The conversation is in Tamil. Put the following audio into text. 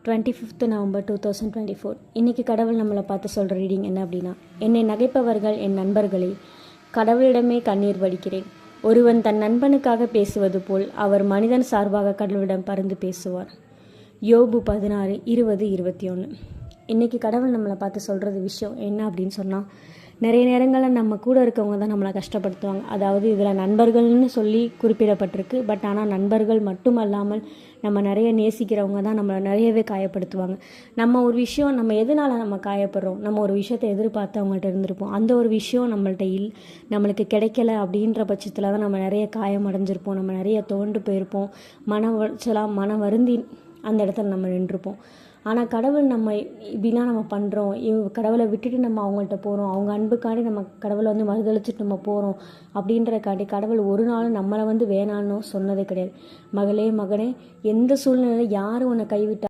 25th November 2024. இன்றைக்கி கடவுள் நம்மளை பார்த்து சொல்கிற ரீடிங் என்ன அப்படின்னா, என்னை நகைப்பவர்கள் என் நண்பர்களே, கடவுளிடமே கண்ணீர் வடிக்கிறேன். ஒருவன் தன் நண்பனுக்காக பேசுவது போல் அவர் மனிதன் சார்பாக கடவுளிடம் பரிந்து பேசுவார். யோபு 16:20-21. இன்றைக்கி கடவுள் நம்மளை பார்த்து சொல்கிறது விஷயம் என்ன அப்படின்னு சொன்னால், நிறைய நேரங்களில் நம்ம கூட இருக்கவங்க தான் நம்மளை கஷ்டப்படுத்துவாங்க. அதாவது இதில் நண்பர்கள்னு சொல்லி குறிப்பிடப்பட்டிருக்கு. பட் ஆனால் நண்பர்கள் மட்டுமல்லாமல் நம்ம நிறைய நேசிக்கிறவங்க தான் நம்மளை நிறையவே காயப்படுத்துவாங்க. நம்ம ஒரு விஷயம் நம்ம எதனால் நம்ம காயப்படுறோம், நம்ம ஒரு விஷயத்தை எதிர்பார்த்து அவங்கள்ட்ட இருந்திருப்போம். அந்த ஒரு விஷயம் நம்மளுக்கு கிடைக்கல அப்படின்ற பட்சத்தில் தான் நம்ம நிறைய காயம் அடைஞ்சிருப்போம். நம்ம நிறைய தோண்டு போயிருப்போம். மன வருந்தி அந்த இடத்துல நம்ம நின்றுப்போம். ஆனால் கடவுள் நம்ம இப்படிலாம் நம்ம பண்ணுறோம், கடவுளை விட்டுட்டு நம்ம அவங்கள்ட்ட போகிறோம், அவங்க அன்புக்காண்டி நம்ம கடவுளை மறுதளிச்சுட்டு நம்ம போகிறோம் அப்படின்றக்காண்டி கடவுள் ஒரு நாளும் நம்மளை வேணான்னு சொன்னதே கிடையாது. மகளே மகனே, எந்த சூழ்நிலையில் யார் உன்னை கைவிட்டா